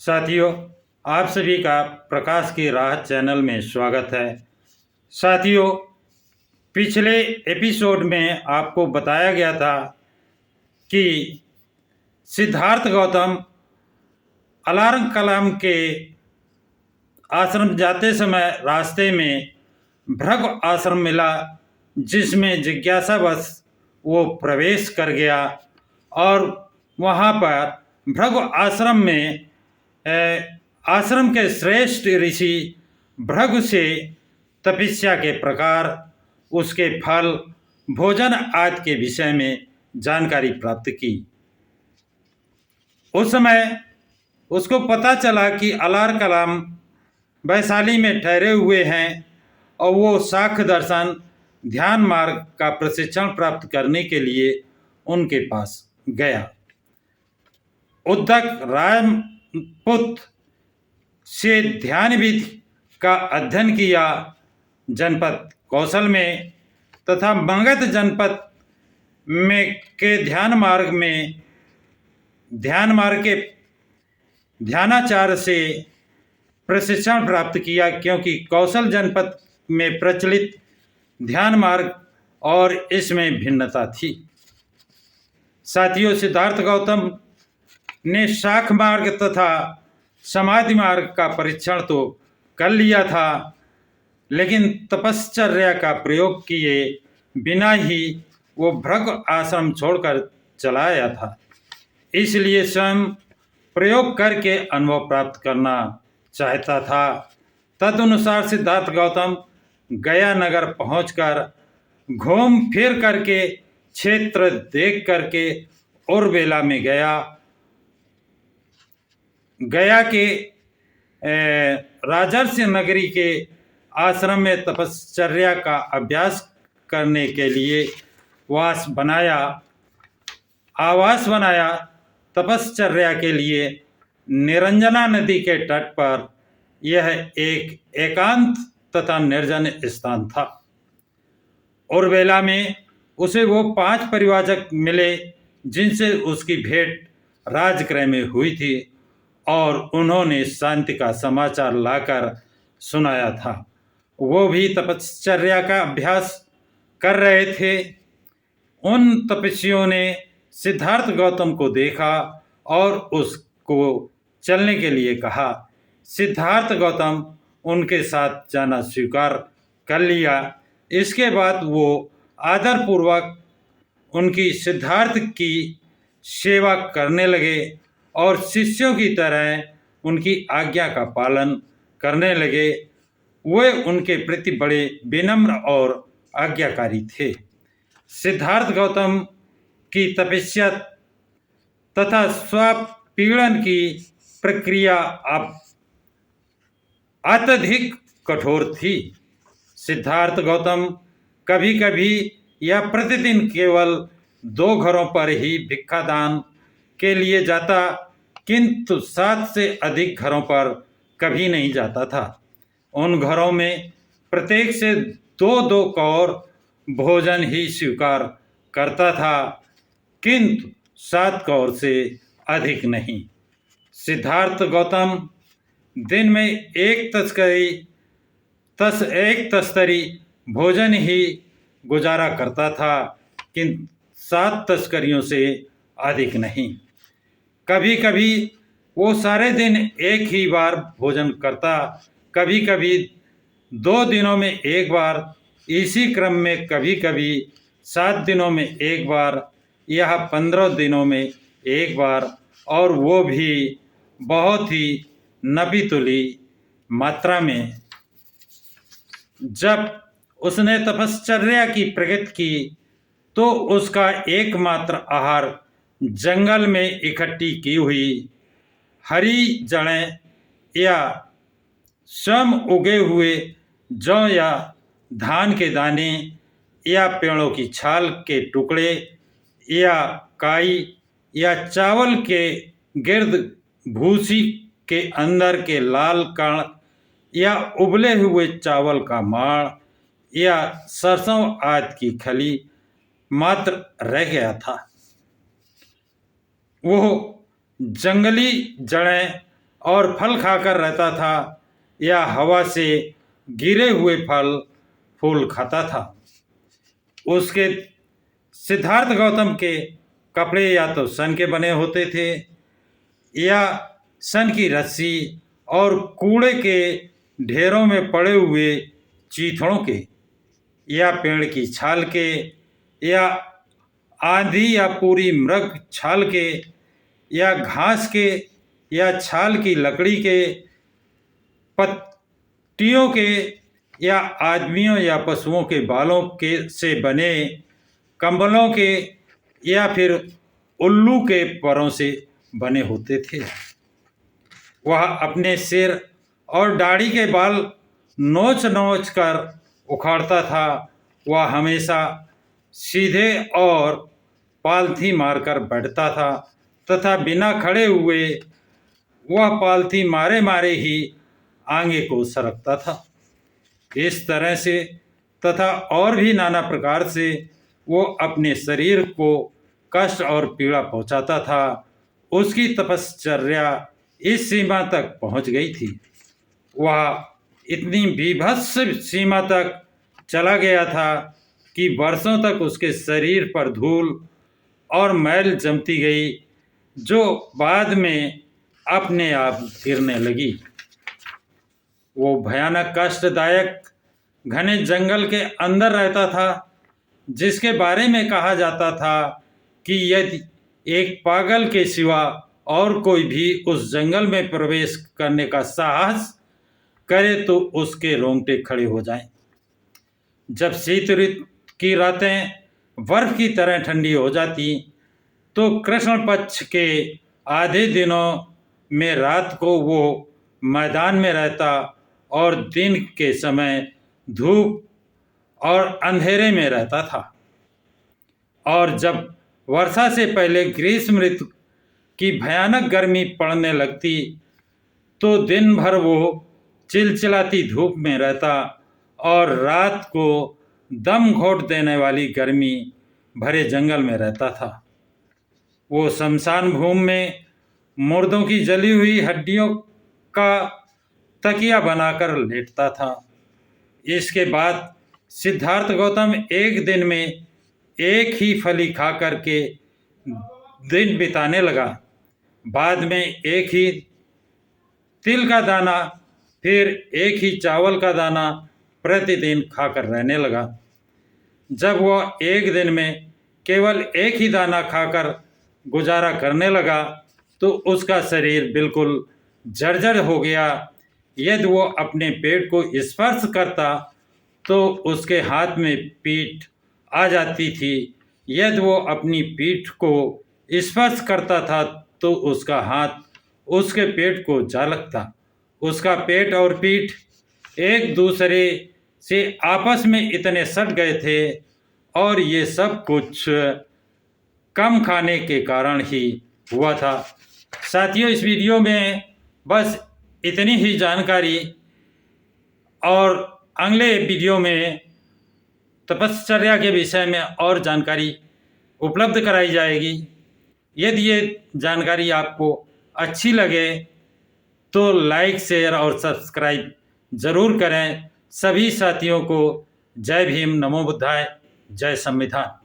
साथियों, आप सभी का प्रकाश की राह चैनल में स्वागत है। साथियों, पिछले एपिसोड में आपको बताया गया था कि सिद्धार्थ गौतम अलार्म कलाम के आश्रम जाते समय रास्ते में भृगु आश्रम मिला, जिसमें जिज्ञासावश वो प्रवेश कर गया और वहाँ पर भृगु आश्रम में आश्रम के श्रेष्ठ ऋषि भृगु से तपस्या के प्रकार, उसके फल, भोजन आदि के विषय में जानकारी प्राप्त की। उस समय उसको पता चला कि अलार कलाम वैशाली में ठहरे हुए हैं और वो साख्य दर्शन ध्यान मार्ग का प्रशिक्षण प्राप्त करने के लिए उनके पास गया। उद्धक राजपुत से ध्यान विधि का अध्ययन किया जनपद कौशल में, तथा मगध जनपद में के ध्यान मार्ग के ध्यानाचार्य से प्रशिक्षण प्राप्त किया, क्योंकि कौशल जनपद में प्रचलित ध्यान मार्ग और इसमें भिन्नता थी। साथियों, सिद्धार्थ गौतम ने शाख मार्ग तथा समाधि मार्ग का परीक्षण तो कर लिया था, लेकिन तपश्चर्या का प्रयोग किए बिना ही वो भृगु आश्रम छोड़कर चला आया था। इसलिए स्वयं प्रयोग करके अनुभव प्राप्त करना चाहता था। तदनुसार सिद्धार्थ गौतम गया नगर पहुंचकर घूम फिर करके क्षेत्र देख करके उर्वेला में गया के राजर्षि नगरी के आश्रम में तपश्चर्या का अभ्यास करने के लिए आवास बनाया। तपश्चर्या के लिए निरंजना नदी के तट पर यह एक एकांत तथा निर्जन स्थान था। उर्वेला में उसे वो 5 परिवाचक मिले जिनसे उसकी भेंट राजगृह में हुई थी और उन्होंने शांति का समाचार लाकर सुनाया था। वो भी तपश्चर्या का अभ्यास कर रहे थे। उन तपस्वियों ने सिद्धार्थ गौतम को देखा और उसको चलने के लिए कहा। सिद्धार्थ गौतम उनके साथ जाना स्वीकार कर लिया। इसके बाद वो आदरपूर्वक उनकी सिद्धार्थ की सेवा करने लगे और शिष्यों की तरह उनकी आज्ञा का पालन करने लगे। वे उनके प्रति बड़े विनम्र और आज्ञाकारी थे। सिद्धार्थ गौतम की तपस्या तथा स्वपीड़न की प्रक्रिया अत्यधिक कठोर थी। सिद्धार्थ गौतम कभी कभी या प्रतिदिन केवल 2 घरों पर ही भिक्षादान के लिए जाता, किंतु 7 से अधिक घरों पर कभी नहीं जाता था। उन घरों में प्रत्येक से 2-2 कौर भोजन ही स्वीकार करता था, किंतु 7 कौर से अधिक नहीं। सिद्धार्थ गौतम दिन में एक तस्तरी भोजन ही गुजारा करता था, किंतु 7 तस्करियों से अधिक नहीं। कभी कभी वो सारे दिन एक ही बार भोजन करता, कभी कभी 2 दिनों में एक बार, इसी क्रम में कभी कभी 7 दिनों में एक बार या 15 दिनों में एक बार, और वो भी बहुत ही नपीतुली मात्रा में। जब उसने तपश्चर्या की प्रगति की तो उसका एकमात्र आहार जंगल में इकट्ठी की हुई हरी जड़ें या स्वयं उगे हुए जौ या धान के दाने या पेड़ों की छाल के टुकड़े या काई या चावल के गिर्द भूसी के अंदर के लाल कण या उबले हुए चावल का माड़ या सरसों आदि की खली मात्र रह गया था। वो जंगली जड़ें और फल खाकर रहता था या हवा से गिरे हुए फल फूल खाता था। उसके सिद्धार्थ गौतम के कपड़े या तो सन के बने होते थे या सन की रस्सी और कूड़े के ढेरों में पड़े हुए चीथड़ों के या पेड़ की छाल के या आंधी या पूरी मृग छाल के या घास के या छाल की लकड़ी के पत्तियों के या आदमियों या पशुओं के बालों के से बने कंबलों के या फिर उल्लू के परों से बने होते थे। वह अपने सिर और दाढ़ी के बाल नोच नोच कर उखाड़ता था। वह हमेशा सीधे और पालथी मारकर बैठता था तथा बिना खड़े हुए वह पालथी मारे मारे ही आगे को सरकता था। इस तरह से तथा और भी नाना प्रकार से वो अपने शरीर को कष्ट और पीड़ा पहुंचाता था। उसकी तपश्चर्या इस सीमा तक पहुंच गई थी। वह इतनी बीभत्स सीमा तक चला गया था कि वर्षों तक उसके शरीर पर धूल और मैल जमती गई, जो बाद में अपने आप गिरने लगी। वो भयानक कष्टदायक घने जंगल के अंदर रहता था, जिसके बारे में कहा जाता था कि यदि एक पागल के सिवा और कोई भी उस जंगल में प्रवेश करने का साहस करे तो उसके रोंगटे खड़े हो जाएं। जब शीत ऋतु की रातें बर्फ की तरह ठंडी हो जाती तो कृष्ण पक्ष के आधे दिनों में रात को वो मैदान में रहता और दिन के समय धूप और अंधेरे में रहता था। और जब वर्षा से पहले ग्रीष्म ऋतु की भयानक गर्मी पड़ने लगती तो दिन भर वो चिलचिलाती धूप में रहता और रात को दम घोट देने वाली गर्मी भरे जंगल में रहता था। वो शमशान भूमि में मुर्दों की जली हुई हड्डियों का तकिया बनाकर लेटता था। इसके बाद सिद्धार्थ गौतम एक दिन में एक ही फली खा करके दिन बिताने लगा। बाद में एक ही तिल का दाना, फिर एक ही चावल का दाना प्रतिदिन खाकर रहने लगा। जब वह एक दिन में केवल एक ही दाना खाकर गुजारा करने लगा तो उसका शरीर बिल्कुल जर्जर हो गया। यदि वो अपने पेट को स्पर्श करता तो उसके हाथ में पीठ आ जाती थी। यदि वो अपनी पीठ को स्पर्श करता था तो उसका हाथ उसके पेट को जा लगता। उसका पेट और पीठ एक दूसरे से आपस में इतने सट गए थे और ये सब कुछ कम खाने के कारण ही हुआ था। साथियों, इस वीडियो में बस इतनी ही जानकारी और अगले वीडियो में तपश्चर्या के विषय में और जानकारी उपलब्ध कराई जाएगी। यदि ये जानकारी आपको अच्छी लगे तो लाइक, शेयर और सब्सक्राइब ज़रूर करें। सभी साथियों को जय भीम, नमो बुद्धाय, जय संविधान।